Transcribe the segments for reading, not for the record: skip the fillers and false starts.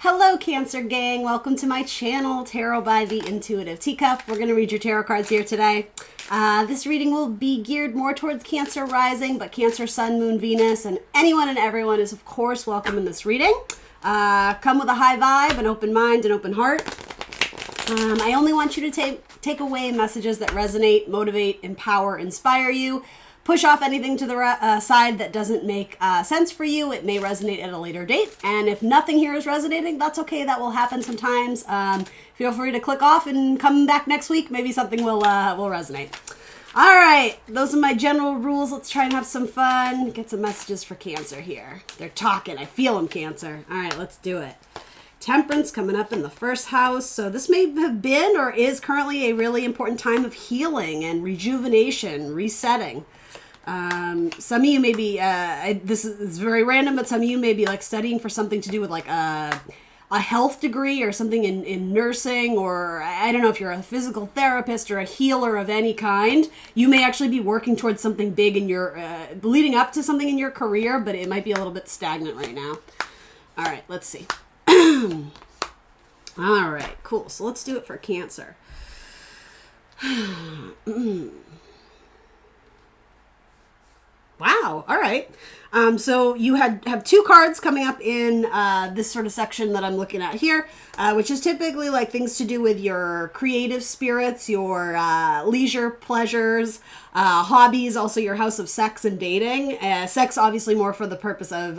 Hello, Cancer gang. Welcome to my channel, Tarot by the Intuitive Teacup. We're going to read your tarot cards here today. This reading will be geared more towards Cancer rising, but Cancer, Sun, Moon, Venus, and anyone and everyone is, of course, welcome in this reading. Come with a high vibe, an open mind, an open heart. I only want you to take away messages that resonate, motivate, empower, inspire you. Push off anything to the side that doesn't make sense for you. It may resonate at a later date. And if nothing here is resonating, that's okay. That will happen sometimes. Feel free to click off and come back next week. Maybe something will resonate. All right. Those are my general rules. Let's try and have some fun. Get some messages for Cancer here. They're talking. I feel them, Cancer. All right, let's do it. Temperance coming up in the first house. So this may have been or is currently a really important time of healing and rejuvenation, resetting. Some of you may be, this is very random, but some of you may be like studying for something to do with like a health degree or something in nursing, or I don't know if you're a physical therapist or a healer of any kind. You may actually be working towards something big in your, leading up to something in your career, but it might be a little bit stagnant right now. All right, let's see. All right, cool. So let's do it for Cancer. Wow. All right. So you have two cards coming up in this sort of section that I'm looking at here, which is typically like things to do with your creative spirits, your leisure pleasures, hobbies, also your house of sex and dating. Sex obviously more for the purpose of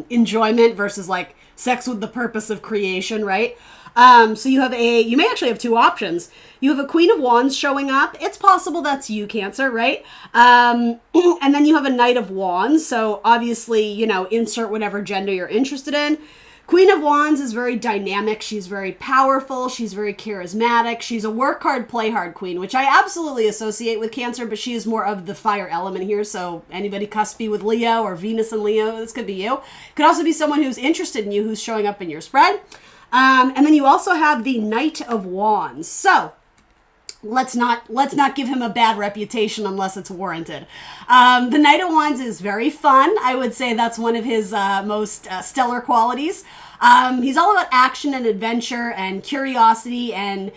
enjoyment versus like sex with the purpose of creation, right? So you may actually have two options. You have a Queen of Wands showing up. It's possible that's you, Cancer, right? And then you have a Knight of Wands. So obviously, insert whatever gender you're interested in. Queen of Wands is very dynamic. She's very powerful. She's very charismatic. She's a work hard, play hard queen, which I absolutely associate with Cancer, but she is more of the fire element here. So anybody cuspy with Leo or Venus and Leo, this could be you. Could also be someone who's interested in you, who's showing up in your spread. And then you also have the Knight of Wands. So let's not give him a bad reputation unless it's warranted. The Knight of Wands is very fun. I would say that's one of his most stellar qualities. He's all about action and adventure and curiosity and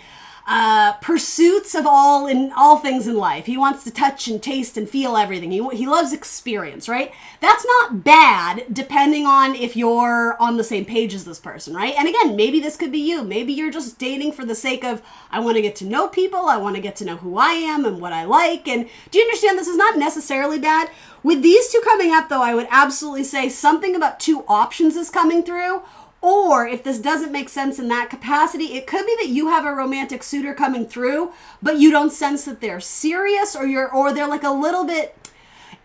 pursuits of all things in life. He wants to touch and taste and feel everything. He loves experience, right? That's not bad, depending on if you're on the same page as this person, right? And again, maybe this could be you. Maybe you're just dating for the sake of, I want to get to know people. I want to get to know who I am and what I like. And do you understand this is not necessarily bad? With these two coming up, though, I would absolutely say something about two options is coming through. Or if this doesn't make sense in that capacity, it could be that you have a romantic suitor coming through, but you don't sense that they're serious, or they're like a little bit.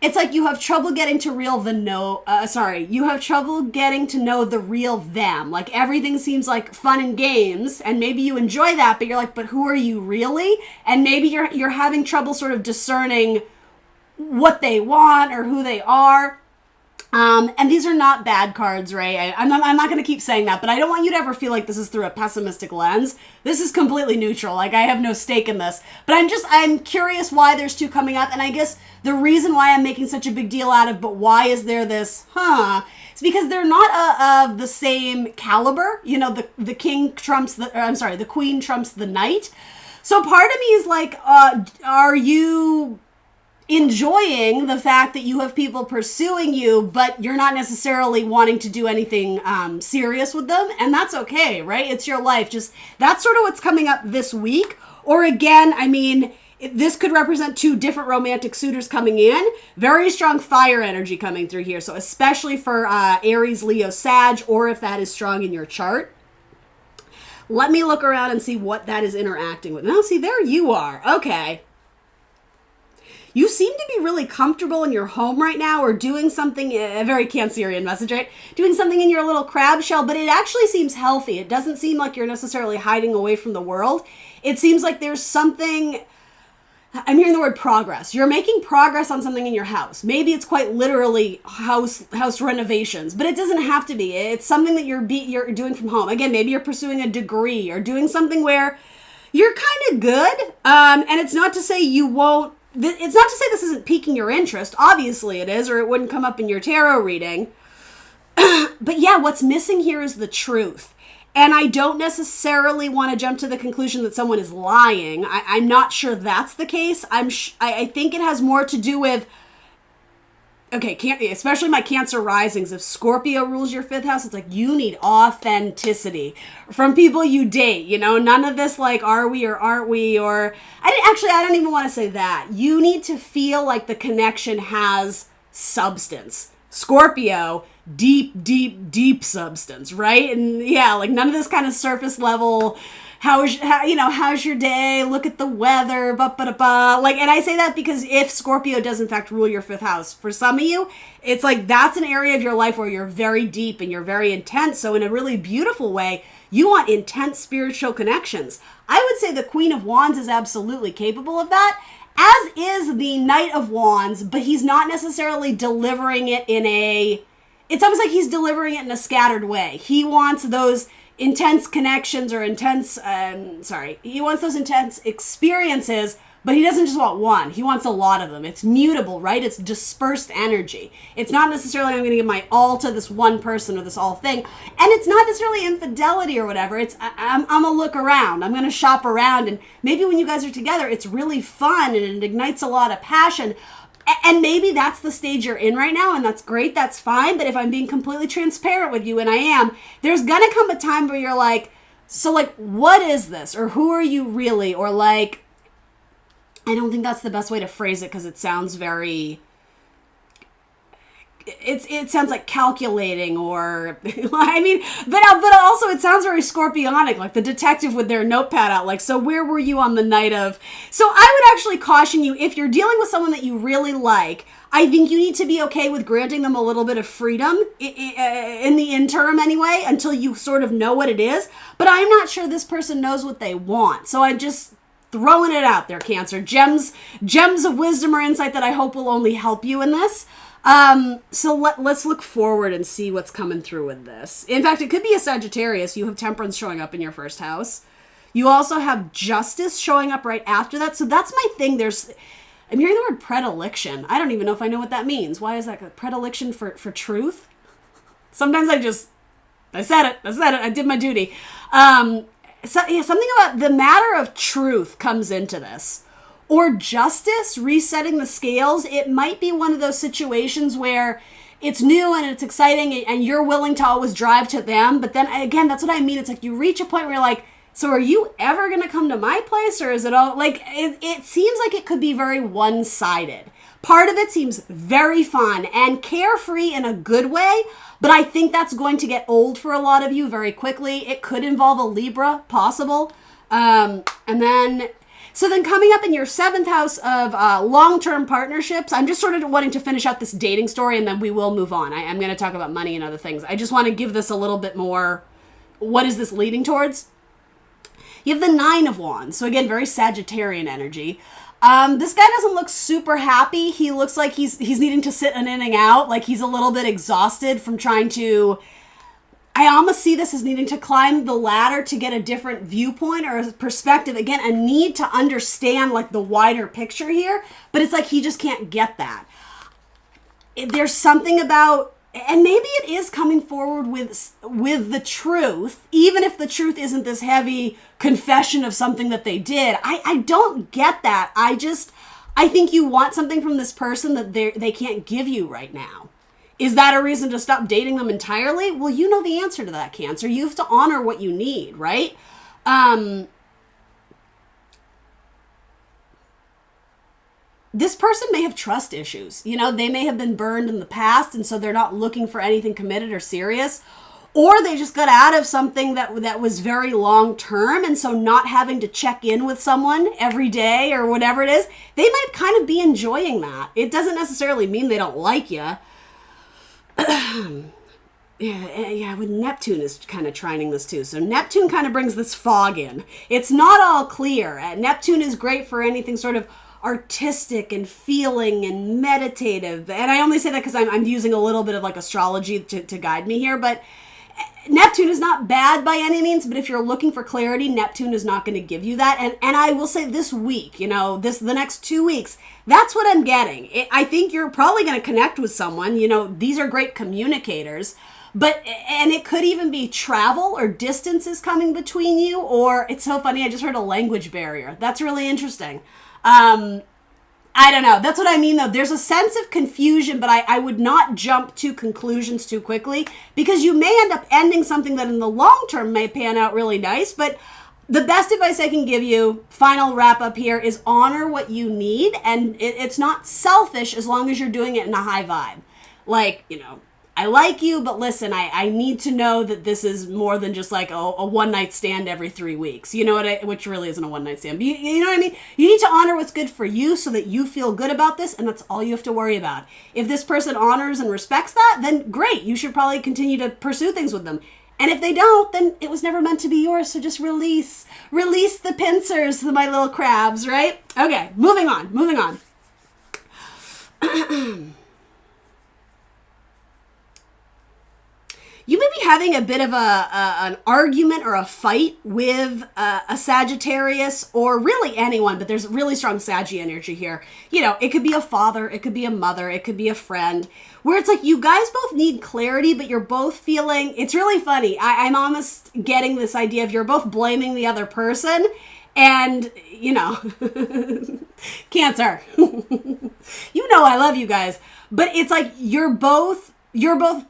It's like you have trouble getting to you have trouble getting to know the real them. Like everything seems like fun and games, and maybe you enjoy that, but you're like, but who are you really? And maybe you're having trouble sort of discerning what they want or who they are. And these are not bad cards, right? I'm not going to keep saying that, but I don't want you to ever feel like this is through a pessimistic lens. This is completely neutral. Like I have no stake in this, but I'm curious why there's two coming up. And I guess the reason why I'm making such a big deal out of, but why is there this, it's because they're not of the same caliber. The queen trumps the knight. So part of me is like, are you enjoying the fact that you have people pursuing you, but you're not necessarily wanting to do anything serious with them? And that's okay, right? It's your life. Just that's sort of what's coming up this week. Or again, this could represent two different romantic suitors coming in. Very strong fire energy coming through here. So especially for Aries, Leo, Sag, or if that is strong in your chart. Let me look around and see what that is interacting with. Now, see, there you are. Okay. You seem to be really comfortable in your home right now, or doing something, a very Cancerian message, right? Doing something in your little crab shell, but it actually seems healthy. It doesn't seem like you're necessarily hiding away from the world. It seems like there's something, I'm hearing the word progress. You're making progress on something in your house. Maybe it's quite literally house renovations, but it doesn't have to be. It's something that you're doing from home. Again, maybe you're pursuing a degree or doing something where you're kind of good. And it's not to say you won't. It's not to say this isn't piquing your interest. Obviously it is, or it wouldn't come up in your tarot reading. But yeah, what's missing here is the truth. And I don't necessarily want to jump to the conclusion that someone is lying. I'm not sure that's the case. I think it has more to do with, okay, especially my Cancer risings. If Scorpio rules your 5th house, it's like you need authenticity from people you date. You know, none of this like, are we or aren't we? Or I don't even want to say that. You need to feel like the connection has substance. Scorpio, deep substance, right? And yeah, like none of this kind of surface level, how's your day? Look at the weather, like, and I say that because if Scorpio does in fact rule your 5th house, for some of you, it's like that's an area of your life where you're very deep and you're very intense. So in a really beautiful way, you want intense spiritual connections. I would say the Queen of Wands is absolutely capable of that, as is the Knight of Wands, but he's not necessarily delivering it it's almost like he's delivering it in a scattered way. He wants those intense connections or he wants those intense experiences, but he doesn't just want one. He wants a lot of them. It's mutable, right? It's dispersed energy. It's not necessarily I'm going to give my all to this one person or this all thing. And it's not necessarily infidelity or whatever. It's I'm going to look around. I'm going to shop around. And maybe when you guys are together, it's really fun and it ignites a lot of passion. And maybe that's the stage you're in right now, and that's great, that's fine. But if I'm being completely transparent with you, and I am, there's gonna come a time where you're like, so like, what is this? Or who are you really? Or like, I don't think that's the best way to phrase it because it sounds very, it sounds like calculating or, I mean, but also it sounds very Scorpionic, like the detective with their notepad out, like, so where were you on the night of? So I would actually caution you, if you're dealing with someone that you really like, I think you need to be okay with granting them a little bit of freedom in the interim anyway, until you sort of know what it is. But I'm not sure this person knows what they want. So I'm just throwing it out there, Cancer. Gems of wisdom or insight that I hope will only help you in this. So let's look forward and see what's coming through with this. In fact, it could be a Sagittarius. You have Temperance showing up in your 1st house. You also have Justice showing up right after that. So that's my thing. I'm hearing the word predilection. I don't even know if I know what that means. Why is that a predilection for truth? Sometimes I said it. I did my duty. Something about the matter of truth comes into this. Or justice, resetting the scales. It might be one of those situations where it's new and it's exciting and you're willing to always drive to them. But then again, that's what I mean. It's like you reach a point where you're like, so are you ever going to come to my place? Or is it all like, it seems like it could be very one-sided. Part of it seems very fun and carefree in a good way, but I think that's going to get old for a lot of you very quickly. It could involve a Libra, possible. So then coming up in your 7th house of long-term partnerships, I'm just sort of wanting to finish out this dating story and then we will move on. I'm going to talk about money and other things. I just want to give this a little bit more, what is this leading towards? You have the 9 of Wands. So again, very Sagittarian energy. This guy doesn't look super happy. He looks like he's needing to sit an inning out. Like he's a little bit exhausted from trying to, I almost see this as needing to climb the ladder to get a different viewpoint or a perspective. Again, a need to understand like the wider picture here, but it's like he just can't get that. There's something about, and maybe it is coming forward with the truth, even if the truth isn't this heavy confession of something that they did. I don't get that. I think you want something from this person that they can't give you right now. Is that a reason to stop dating them entirely? Well, you know the answer to that, Cancer. You have to honor what you need, right? This person may have trust issues. You know, they may have been burned in the past, and so they're not looking for anything committed or serious. Or they just got out of something that was very long-term, and so not having to check in with someone every day or whatever it is, they might kind of be enjoying that. It doesn't necessarily mean they don't like you. Yeah, with Neptune is kind of trining this too. So Neptune kind of brings this fog in. It's not all clear. Neptune is great for anything sort of artistic and feeling and meditative. And I only say that because I'm using a little bit of like astrology to guide me here. But Neptune is not bad by any means, but if you're looking for clarity, Neptune is not going to give you that. And I will say this week, you know, the next 2 weeks, that's what I'm getting. I think you're probably going to connect with someone. You know, these are great communicators. And it could even be travel or distances coming between you, or it's so funny, I just heard a language barrier. That's really interesting. I don't know. That's what I mean, though. There's a sense of confusion, but I would not jump to conclusions too quickly, because you may end up ending something that in the long term may pan out really nice. But the best advice I can give you, final wrap up here, is honor what you need. And it's not selfish as long as you're doing it in a high vibe. Like, I like you, but listen, I need to know that this is more than just like a one-night stand every 3 weeks. You know what which really isn't a one-night stand. But you know what I mean? You need to honor what's good for you so that you feel good about this, and that's all you have to worry about. If this person honors and respects that, then great. You should probably continue to pursue things with them. And if they don't, then it was never meant to be yours, so just release the pincers, my little crabs, right? Okay, moving on. You may be having a bit of an argument or a fight with a Sagittarius, or really anyone, but there's really strong Saggy energy here. It could be a father, it could be a mother, it could be a friend, where it's like you guys both need clarity, but you're both feeling, it's really funny. I'm almost getting this idea of you're both blaming the other person, and, Cancer. I love you guys, but it's like you're both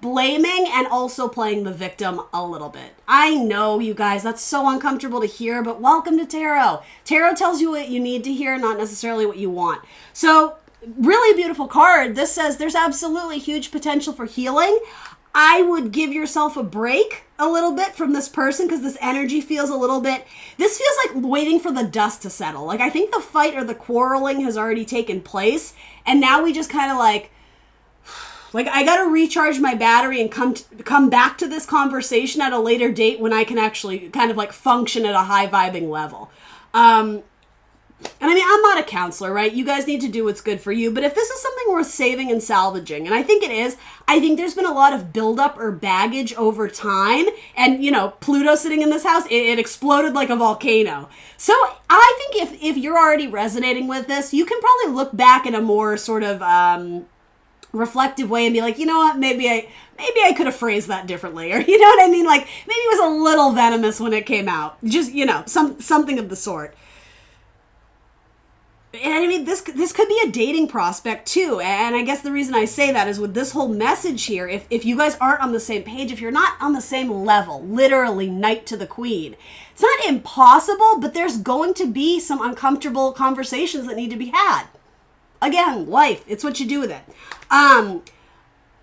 blaming and also playing the victim a little bit. I know, you guys, that's so uncomfortable to hear, but welcome to tarot. Tarot tells you what you need to hear, not necessarily what you want. So, really beautiful card. This says there's absolutely huge potential for healing. I would give yourself a break a little bit from this person, because this energy feels this feels like waiting for the dust to settle. Like, I think the fight or the quarreling has already taken place, and now we just kind of like, I got to recharge my battery and come back to this conversation at a later date when I can actually kind of like function at a high vibing level. And I mean, I'm not a counselor, right? You guys need to do what's good for you. But if this is something worth saving and salvaging, and I think it is, I think there's been a lot of buildup or baggage over time. And, Pluto sitting in this house, it exploded like a volcano. So I think if you're already resonating with this, you can probably look back in a more sort of reflective way and be like, you know what, maybe I could have phrased that differently, or you know what I mean, like maybe it was a little venomous when it came out, just something of the sort. And I mean, this could be a dating prospect too, and I guess the reason I say that is with this whole message here, if you guys aren't on the same page, if you're not on the same level, literally knight to the queen, it's not impossible, but there's going to be some uncomfortable conversations that need to be had. Again, life, it's what you do with it.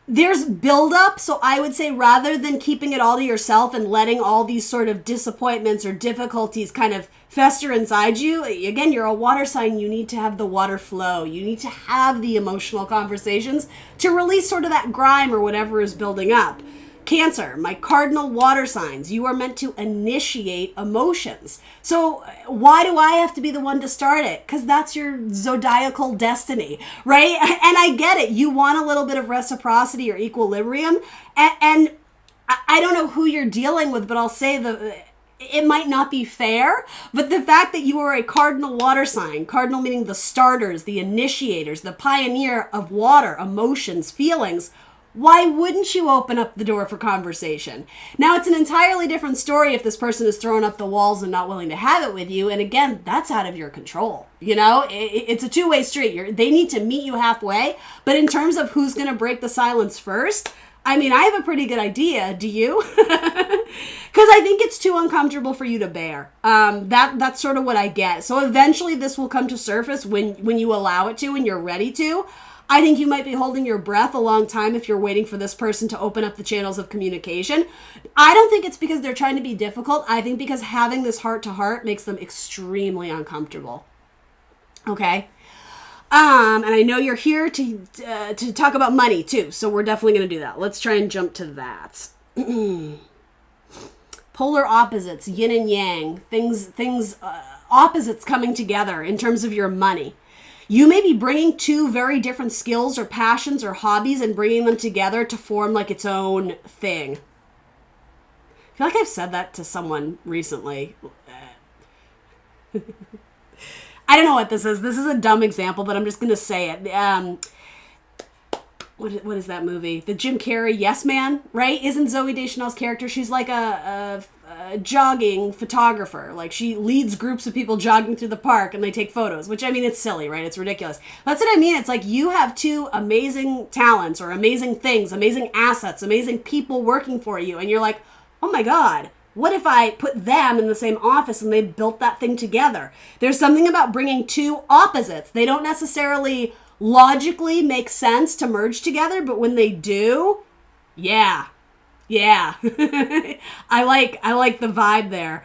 There's buildup, so I would say rather than keeping it all to yourself and letting all these sort of disappointments or difficulties kind of fester inside you, again, you're a water sign, you need to have the water flow. You need to have the emotional conversations to release sort of that grime or whatever is building up. Cancer, my cardinal water signs, you are meant to initiate emotions. So why do I have to be the one to start it? Because that's your zodiacal destiny, right? And I get it. You want a little bit of reciprocity or equilibrium. And I don't know who you're dealing with, but I'll say it might not be fair, but the fact that you are a cardinal water sign, cardinal meaning the starters, the initiators, the pioneer of water, emotions, feelings, why wouldn't you open up the door for conversation? Now, it's an entirely different story if this person is throwing up the walls and not willing to have it with you. And again, that's out of your control. It's a two-way street. They need to meet you halfway. But in terms of who's going to break the silence first, I mean, I have a pretty good idea. Do you? Because I think it's too uncomfortable for you to bear. That's sort of what I get. So eventually this will come to surface when you allow it to and you're ready to. I think you might be holding your breath a long time if you're waiting for this person to open up the channels of communication. I don't think it's because they're trying to be difficult. I think because having this heart-to-heart makes them extremely uncomfortable. Okay? And I know you're here to talk about money too, so we're definitely going to do that. Let's try and jump to that. Polar opposites, yin and yang, things opposites coming together in terms of your money. You may be bringing two very different skills or passions or hobbies and bringing them together to form like its own thing. I feel like I've said that to someone recently. I don't know what this is. This is a dumb example, but I'm just going to say it. what is that movie? The Jim Carrey Yes Man, right? Isn't Zooey Deschanel's character? She's like a jogging photographer. Like she leads groups of people jogging through the park and they take photos, which I mean, it's silly, right? It's ridiculous. That's what I mean. It's like you have two amazing talents or amazing things, amazing assets, amazing people working for you. And you're like, oh my God, what if I put them in the same office and they built that thing together? There's something about bringing two opposites. They don't necessarily logically make sense to merge together, but when they do, yeah. I like the vibe there.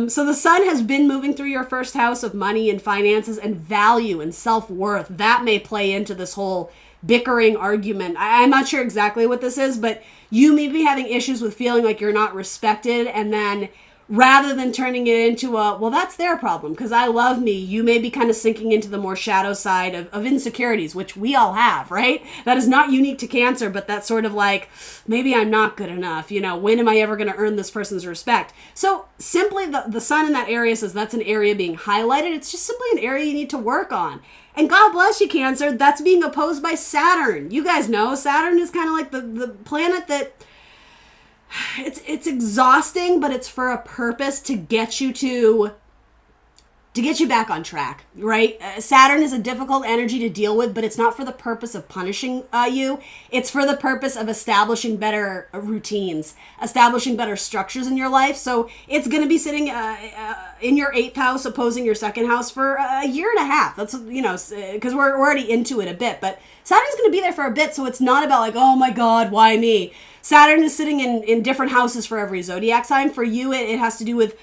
So the sun has been moving through your first house of money and finances and value and self-worth. That may play into this whole bickering argument. I'm not sure exactly what this is, but you may be having issues with feeling like you're not respected, and then rather than turning it into a, well, that's their problem because I love me, you may be kind of sinking into the more shadow side of insecurities, which we all have, right? That is not unique to Cancer, but that's sort of like, maybe I'm not good enough. When am I ever going to earn this person's respect? So simply the sun in that area says that's an area being highlighted. It's just simply an area you need to work on. And God bless you, Cancer. That's being opposed by Saturn. You guys know Saturn is kind of like the planet that it's exhausting, but it's for a purpose to get you back on track, right? Saturn is a difficult energy to deal with, but it's not for the purpose of punishing you. It's for the purpose of establishing better routines, establishing better structures in your life. So it's going to be sitting in your 8th house, opposing your 2nd house for a year and a half. That's, because we're already into it a bit, but Saturn's going to be there for a bit. So it's not about like, oh my God, why me? Saturn is sitting in different houses for every zodiac sign. For you, it has to do with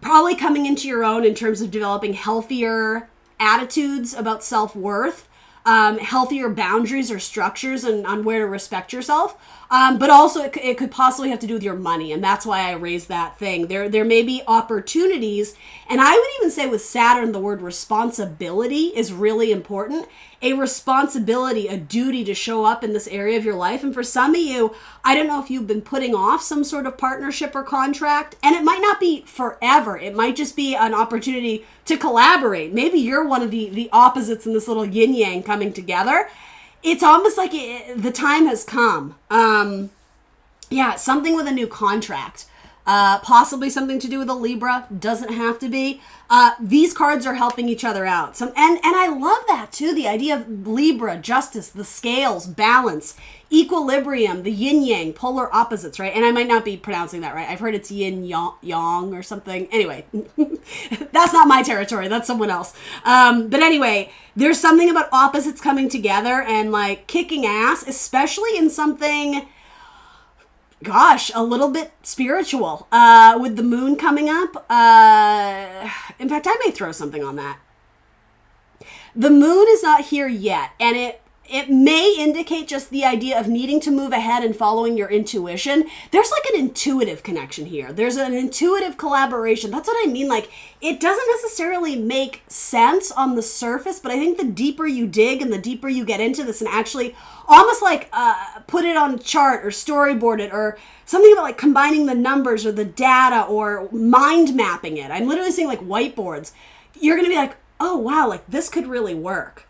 probably coming into your own in terms of developing healthier attitudes about self-worth, healthier boundaries or structures on where to respect yourself. But also it could possibly have to do with your money. And that's why I raised that thing. There may be opportunities. And I would even say with Saturn, the word responsibility is really important. A responsibility, a duty to show up in this area of your life. And for some of you, I don't know if you've been putting off some sort of partnership or contract, and it might not be forever. It might just be an opportunity to collaborate. Maybe you're one of the opposites in this little yin yang coming together. It's almost like the time has come. Something with a new contract. Possibly something to do with a Libra. Doesn't have to be. These cards are helping each other out. And I love that too. The idea of Libra, justice, the scales, balance, equilibrium, the yin yang, polar opposites, right? And I might not be pronouncing that right. I've heard it's yin yang or something. Anyway, that's not my territory. That's someone else. But anyway, there's something about opposites coming together and like kicking ass, especially in something, gosh, a little bit spiritual, with the moon coming up. In fact, I may throw something on that. The moon is not here yet, and it may indicate just the idea of needing to move ahead and following your intuition. There's like an intuitive connection here. There's an intuitive collaboration. That's what I mean. Like, it doesn't necessarily make sense on the surface, but I think the deeper you dig and the deeper you get into this and actually almost like put it on a chart or storyboard it or something about like combining the numbers or the data or mind mapping it. I'm literally saying like whiteboards. You're going to be like, oh, wow, like this could really work.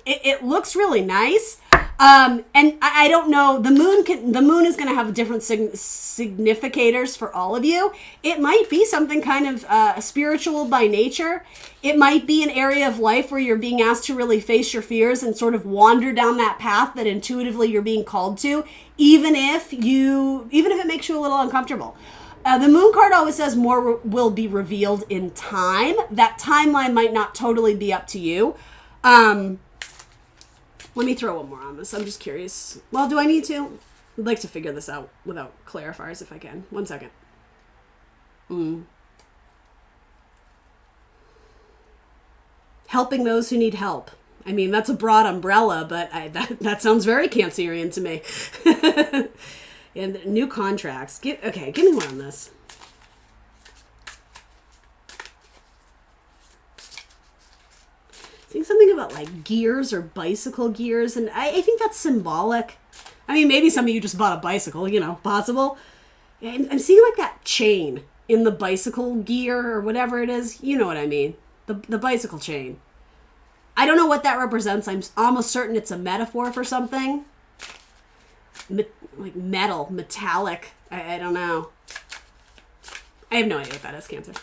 It looks really nice. And I don't know, the moon is going to have different significators for all of you. It might be something kind of spiritual by nature. It might be an area of life where you're being asked to really face your fears and sort of wander down that path that intuitively you're being called to, even if it makes you a little uncomfortable. The moon card always says more will be revealed in time. That timeline might not totally be up to you. Let me throw one more on this. I'm just curious. Well, do I need to? I'd like to figure this out without clarifiers if I can. 1 second. Helping those who need help. I mean, that's a broad umbrella, but that sounds very Cancerian to me. And new contracts. Give me one on this. Saying something about like gears or bicycle gears, and I think that's symbolic. I mean, maybe some of you just bought a bicycle, possible. And I'm seeing like that chain in the bicycle gear or whatever it is. You know what I mean? The bicycle chain. I don't know what that represents. I'm almost certain it's a metaphor for something. Like metal, metallic. I don't know. I have no idea what that is, Cancer.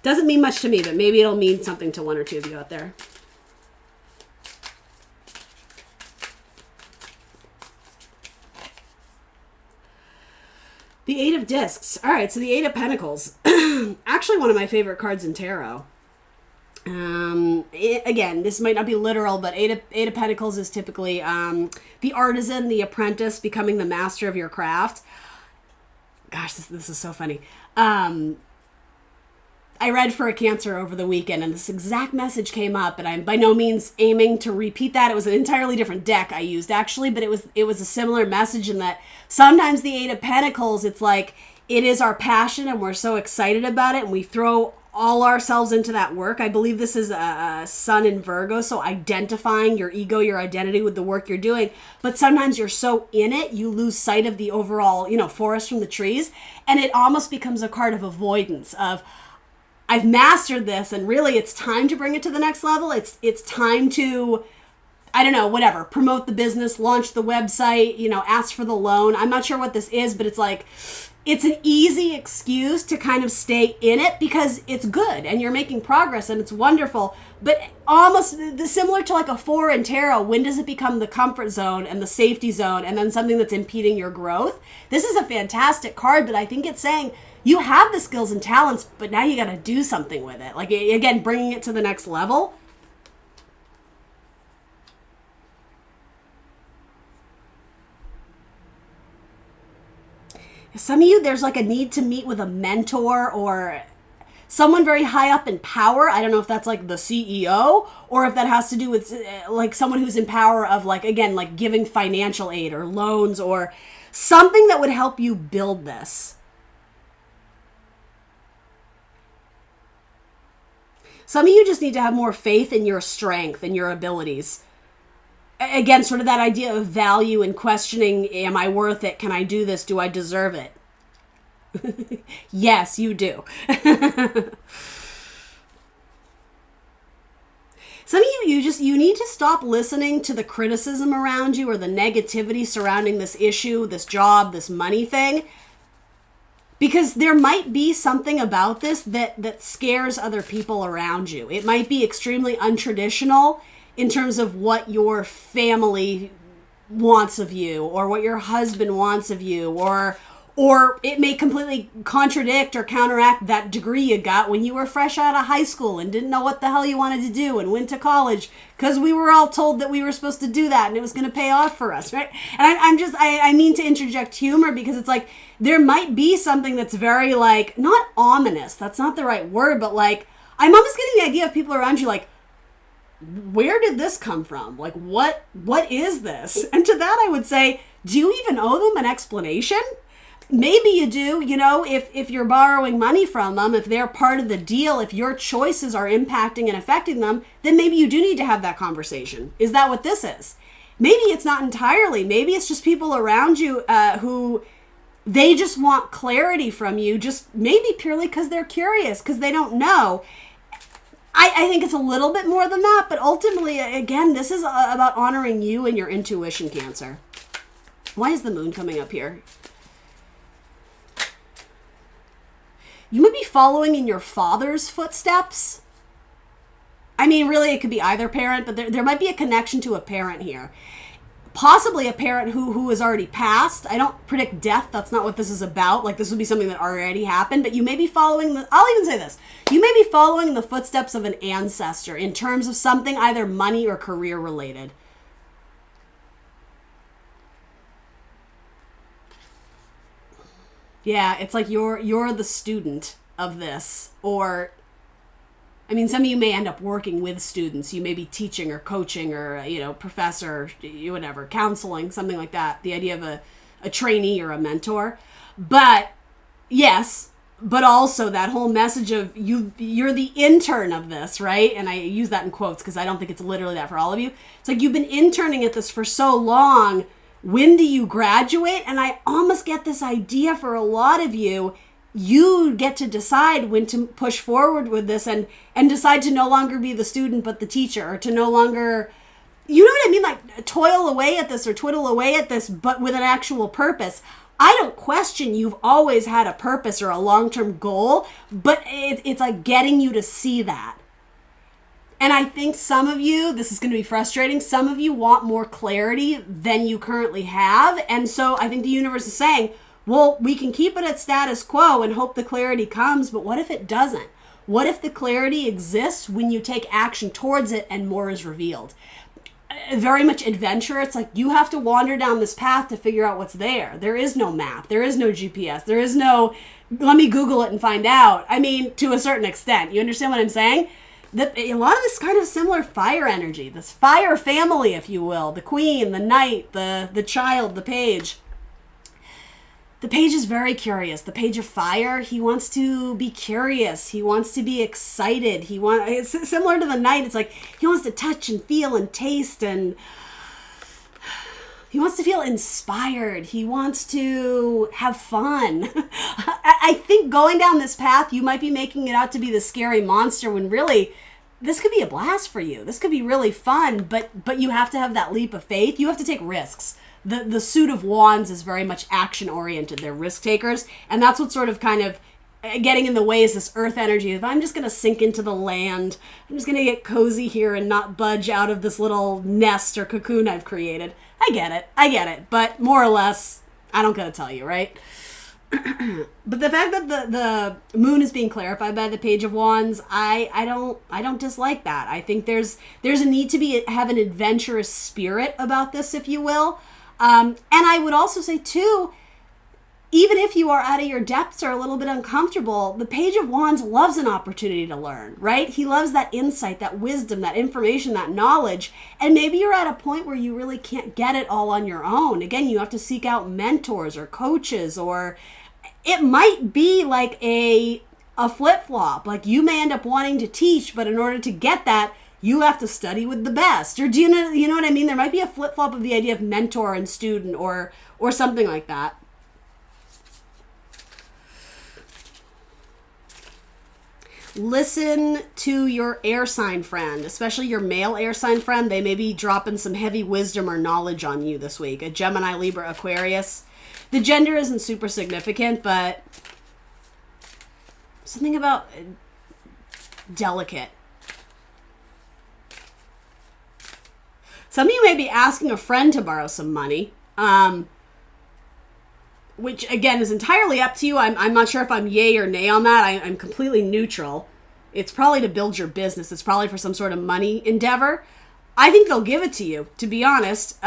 Doesn't mean much to me, but maybe it'll mean something to one or two of you out there. The Eight of Discs. All right, so the Eight of Pentacles. Actually, one of my favorite cards in tarot. Again, this might not be literal, but Eight of Pentacles is typically the artisan, the apprentice, becoming the master of your craft. Gosh, this is so funny. I read for a Cancer over the weekend, and this exact message came up, and I'm by no means aiming to repeat that. It was an entirely different deck I used, actually, but it was a similar message in that sometimes the Eight of Pentacles, it's like it is our passion, and we're so excited about it, and we throw all ourselves into that work. I believe this is a Sun in Virgo, so identifying your ego, your identity with the work you're doing. But sometimes you're so in it, you lose sight of the overall, forest from the trees, and it almost becomes a card of avoidance of, I've mastered this, and really it's time to bring it to the next level. It's time to, I don't know, whatever, promote the business, launch the website, ask for the loan. I'm not sure what this is, but it's like, it's an easy excuse to kind of stay in it because it's good and you're making progress and it's wonderful. But almost similar to like a 4 in tarot, when does it become the comfort zone and the safety zone and then something that's impeding your growth? This is a fantastic card, but I think it's saying you have the skills and talents, but now you got to do something with it. Like, again, bringing it to the next level. Some of you, there's like a need to meet with a mentor or someone very high up in power. I don't know if that's like the CEO or if that has to do with like someone who's in power of like, again, like giving financial aid or loans or something that would help you build this. Some of you just need to have more faith in your strength and your abilities. Again, sort of that idea of value and questioning, am I worth it? Can I do this? Do I deserve it? Yes, you do. Some of you need to stop listening to the criticism around you or the negativity surrounding this issue, this job, this money thing. Because there might be something about this that scares other people around you. It might be extremely untraditional in terms of what your family wants of you or what your husband wants of you, or it may completely contradict or counteract that degree you got when you were fresh out of high school and didn't know what the hell you wanted to do and went to college because we were all told that we were supposed to do that and it was going to pay off for us, right? And I mean to interject humor because it's like there might be something that's very like, not ominous, that's not the right word, but like I'm almost getting the idea of people around you like, where did this come from? Like, what is this? And to that I would say, do you even owe them an explanation? Maybe you do, if you're borrowing money from them, if they're part of the deal, if your choices are impacting and affecting them, then maybe you do need to have that conversation. Is that what this is? Maybe it's not entirely. Maybe it's just people around you who they just want clarity from you, just maybe purely because they're curious, because they don't know. I think it's a little bit more than that, but ultimately, again, this is about honoring you and your intuition, Cancer. Why is the moon coming up here? You might be following in your father's footsteps. I mean, really, it could be either parent, but there might be a connection to a parent here. Possibly a parent who has already passed. I don't predict death. That's not what this is about. Like, this would be something that already happened, but you may be following I'll even say this. You may be following the footsteps of an ancestor in terms of something either money or career related. Yeah, it's like you're the student of this, or I mean, some of you may end up working with students. You may be teaching or coaching or, professor, whatever, counseling, something like that. The idea of a trainee or a mentor. But yes, but also that whole message of you're the intern of this, right? And I use that in quotes because I don't think it's literally that for all of you. It's like you've been interning at this for so long. When do you graduate? And I almost get this idea for a lot of you, you get to decide when to push forward with this and decide to no longer be the student but the teacher, or to no longer, you know what I mean, like toil away at this or twiddle away at this, but with an actual purpose. I don't question you've always had a purpose or a long-term goal, but it's like getting you to see that. And I think some of you, this is going to be frustrating, some of you want more clarity than you currently have. And so I think the universe is saying, well, we can keep it at status quo and hope the clarity comes, but what if it doesn't? What if the clarity exists when you take action towards it and more is revealed? Very much adventure. It's like you have to wander down this path to figure out what's there. There is no map. There is no GPS. There is no, let me Google it and find out. I mean, to a certain extent. You understand what I'm saying? A lot of this kind of similar fire energy, this fire family, if you will, the queen, the knight, the child, the page. The page is very curious. The page of fire, he wants to be curious. He wants to be excited. It's similar to the knight. It's like he wants to touch and feel and taste, and he wants to feel inspired. He wants to have fun. I think going down this path, you might be making it out to be the scary monster when really this could be a blast for you. This could be really fun, but you have to have that leap of faith. You have to take risks. The suit of wands is very much action oriented. They're risk takers, and that's what sort of kind of getting in the way is this earth energy. If I'm just going to sink into the land, I'm just going to get cozy here and not budge out of this little nest or cocoon I've created. I get it, but more or less, I don't gotta tell you, right? But the fact that the moon is being clarified by the page of wands, I don't dislike that. I think there's a need to have an adventurous spirit about this, if you will. And I would also say, too, even if you are out of your depths or a little bit uncomfortable, the page of wands loves an opportunity to learn, right? He loves that insight, that wisdom, that information, that knowledge. And maybe you're at a point where you really can't get it all on your own. Again, you have to seek out mentors or coaches, or it might be like a flip-flop. Like you may end up wanting to teach, but in order to get that, you have to study with the best. Or do you know what I mean? There might be a flip-flop of the idea of mentor and student or something like that. Listen to your air sign friend, especially your male air sign friend. They may be dropping some heavy wisdom or knowledge on you this week. A Gemini, Libra, Aquarius. The gender isn't super significant, but something about delicate. Some of you may be asking a friend to borrow some money, which, again, is entirely up to you. I'm not sure if I'm yay or nay on that. I'm completely neutral. It's probably to build your business. It's probably for some sort of money endeavor. I think they'll give it to you, to be honest.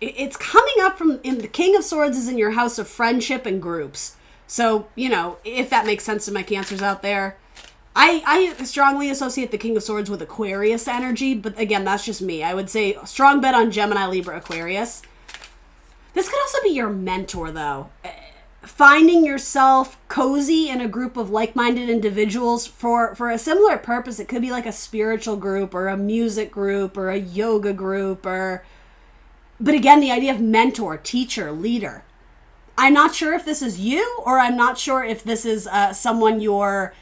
It's coming up in the King of Swords is in your house of friendship and groups. So, if that makes sense to my Cancers out there. I strongly associate the King of Swords with Aquarius energy, but again, that's just me. I would say strong bet on Gemini, Libra, Aquarius. This could also be your mentor, though. Finding yourself cozy in a group of like-minded individuals for a similar purpose. It could be like a spiritual group or a music group or a yoga group but again, the idea of mentor, teacher, leader. I'm not sure if this is you, or I'm not sure if this is someone you're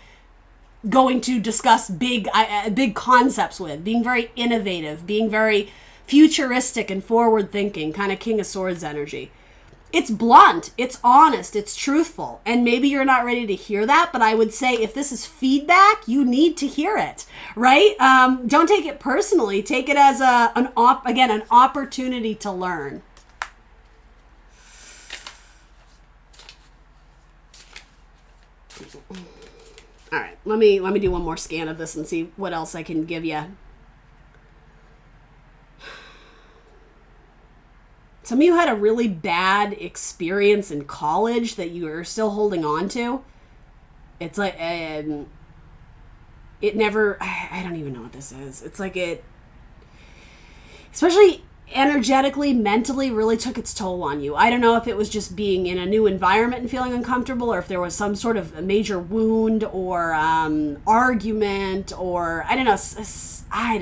going to discuss big concepts with, being very innovative, being very futuristic and forward-thinking, kind of King of Swords energy. It's blunt, it's honest, it's truthful, and maybe you're not ready to hear that, but I would say if this is feedback, you need to hear it, right? Don't take it personally. Take it as an opportunity to learn. All right, let me do one more scan of this and see what else I can give you. Some of you had a really bad experience in college that you are still holding on to. It's like, it never, I don't even know what this is. It's like especially energetically, mentally, really took its toll on you. I don't know if it was just being in a new environment and feeling uncomfortable, or if there was some sort of a major wound or argument, or I don't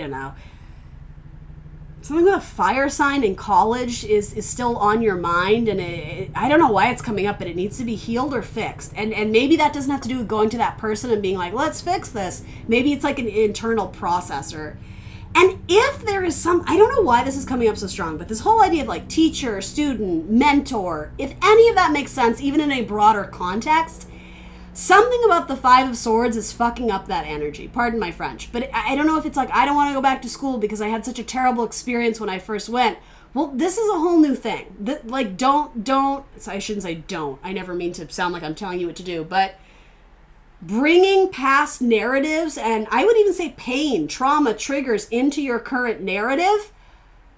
know. something with a fire sign in college is still on your mind, and I don't know why it's coming up, but it needs to be healed or fixed. And maybe that doesn't have to do with going to that person and being like, let's fix this. Maybe it's like an internal processor. And if there is I don't know why this is coming up so strong, but this whole idea of like teacher, student, mentor, if any of that makes sense, even in a broader context, something about the Five of Swords is fucking up that energy. Pardon my French. But I don't know if it's like, I don't want to go back to school because I had such a terrible experience when I first went. Well, this is a whole new thing. Like, don't, so I shouldn't say don't. I never mean to sound like I'm telling you what to do. But bringing past narratives, and I would even say pain, trauma, triggers into your current narrative,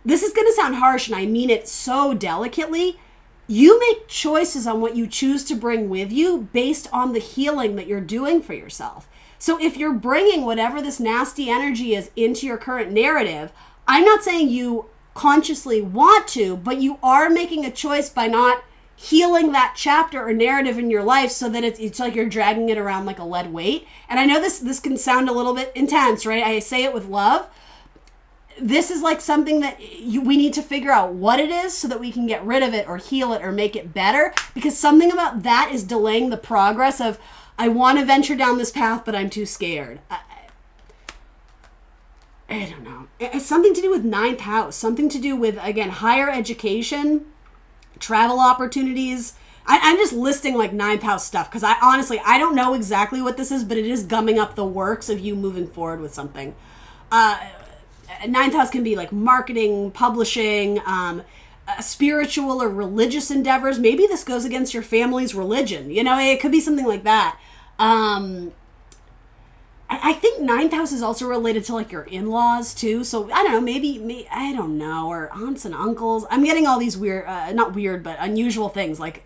this is going to sound harsh, and I mean it so delicately. You make choices on what you choose to bring with you based on the healing that you're doing for yourself. So if you're bringing whatever this nasty energy is into your current narrative, I'm not saying you consciously want to, but you are making a choice by not healing that chapter or narrative in your life so that it's like you're dragging it around like a lead weight. And I know this can sound a little bit intense, right? I say it with love. This is like something that we need to figure out what it is so that we can get rid of it or heal it or make it better, because something about that is delaying the progress of, I want to venture down this path, but I'm too scared. I don't know. It's something to do with ninth house, something to do with, again, higher education, travel opportunities. I'm just listing like ninth house stuff because I don't know exactly what this is, but it is gumming up the works of you moving forward with something. Ninth house can be like marketing, publishing, spiritual or religious endeavors. Maybe this goes against your family's religion. You know, it could be something like that. I think ninth house is also related to like your in-laws too. So I don't know, maybe I don't know, or aunts and uncles. I'm getting all these weird, not weird, but unusual things. Like,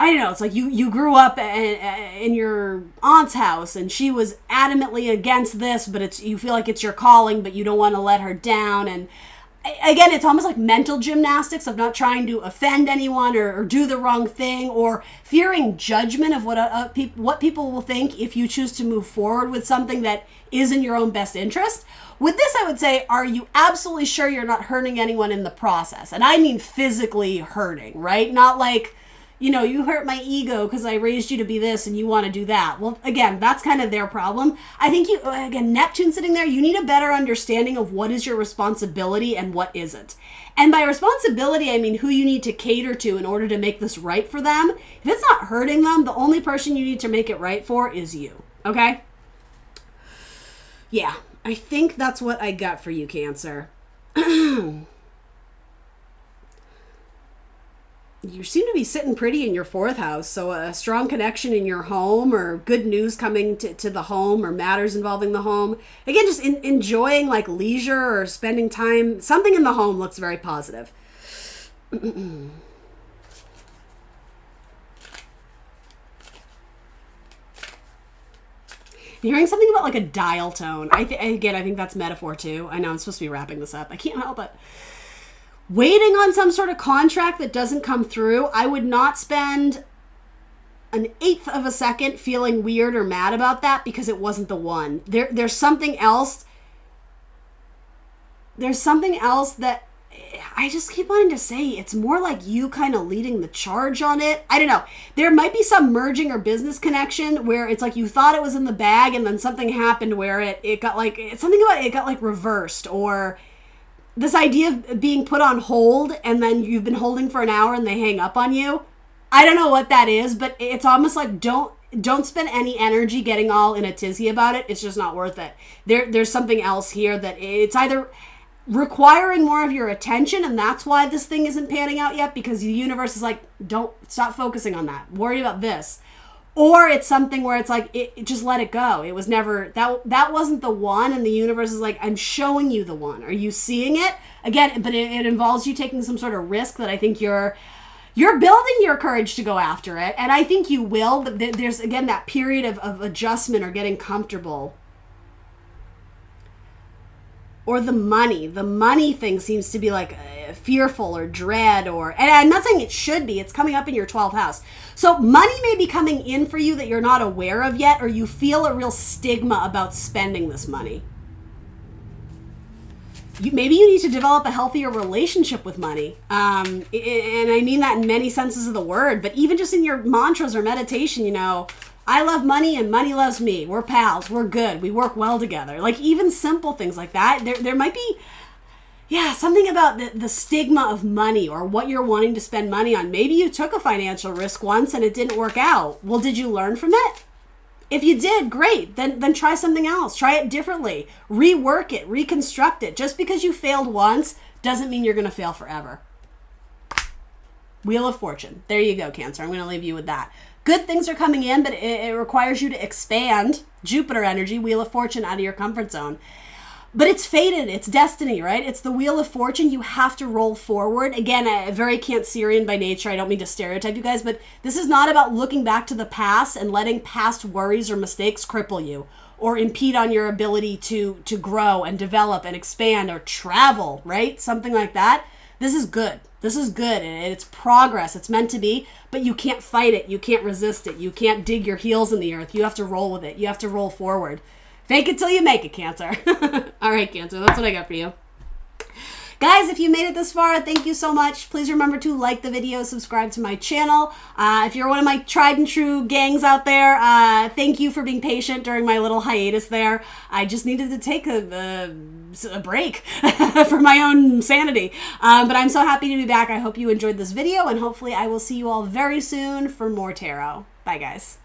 I don't know, it's like you grew up in your aunt's house and she was adamantly against this, but you feel like it's your calling, but you don't want to let her down. And again, it's almost like mental gymnastics of not trying to offend anyone or do the wrong thing, or fearing judgment of what people will think if you choose to move forward with something that is in your own best interest. With this, I would say, are you absolutely sure you're not hurting anyone in the process? And I mean physically hurting, right? Not like, you know, you hurt my ego because I raised you to be this and you want to do that. Well, again, that's kind of their problem. I think Neptune sitting there, you need a better understanding of what is your responsibility and what isn't. And by responsibility, I mean who you need to cater to in order to make this right for them. If it's not hurting them, the only person you need to make it right for is you. Okay? Yeah, I think that's what I got for you, Cancer. You seem to be sitting pretty in your fourth house, so a strong connection in your home, or good news coming to the home, or matters involving the home. Again, just enjoying like leisure or spending time. Something in the home looks very positive. Hearing something about like a dial tone. I think that's metaphor too. I know I'm supposed to be wrapping this up. I can't help it. Waiting on some sort of contract that doesn't come through, I would not spend an eighth of a second feeling weird or mad about that because it wasn't the one. There's something else. There's something else that I just keep wanting to say. It's more like you kind of leading the charge on it. I don't know. There might be some merging or business connection where it's like you thought it was in the bag and then something happened where it got like, something about it got like reversed, or this idea of being put on hold and then you've been holding for an hour and they hang up on you. I don't know what that is, but it's almost like don't spend any energy getting all in a tizzy about it. It's just not worth it. There's something else here that it's either requiring more of your attention, and that's why this thing isn't panning out yet, because the universe is like, don't stop focusing on that. Worry about this. Or it's something where it's like, it just let it go. It was never, that wasn't the one, and the universe is like, I'm showing you the one. Are you seeing it? Again, but it involves you taking some sort of risk that I think you're building your courage to go after it, and I think you will, but there's, again, that period of adjustment or getting comfortable. Or the money thing seems to be like fearful or dread, and I'm not saying it should be, it's coming up in your 12th house. So money may be coming in for you that you're not aware of yet, or you feel a real stigma about spending this money. maybe you need to develop a healthier relationship with money. And I mean that in many senses of the word, but even just in your mantras or meditation, you know, I love money and money loves me. We're pals. We're good. We work well together. Like even simple things like that. There might be, yeah, something about the stigma of money or what you're wanting to spend money on. Maybe you took a financial risk once and it didn't work out. Well, did you learn from it? If you did, great. Then try something else. Try it differently. Rework it. Reconstruct it. Just because you failed once doesn't mean you're going to fail forever. Wheel of Fortune. There you go, Cancer. I'm going to leave you with that. Good things are coming in, but it requires you to expand Jupiter energy, Wheel of Fortune, out of your comfort zone. But it's fated. It's destiny, right? It's the Wheel of Fortune. You have to roll forward. Again, very Cancerian by nature. I don't mean to stereotype you guys, but this is not about looking back to the past and letting past worries or mistakes cripple you or impede on your ability to grow and develop and expand or travel, right? Something like that. This is good. This is good, and it's progress. It's meant to be, but you can't fight it. You can't resist it. You can't dig your heels in the earth. You have to roll with it. You have to roll forward. Fake it till you make it, Cancer. All right, Cancer, that's what I got for you. Guys, if you made it this far, thank you so much. Please remember to like the video, subscribe to my channel. If you're one of my tried and true gangs out there, thank you for being patient during my little hiatus there. I just needed to take a break for my own sanity. But I'm so happy to be back. I hope you enjoyed this video, and hopefully I will see you all very soon for more tarot. Bye, guys.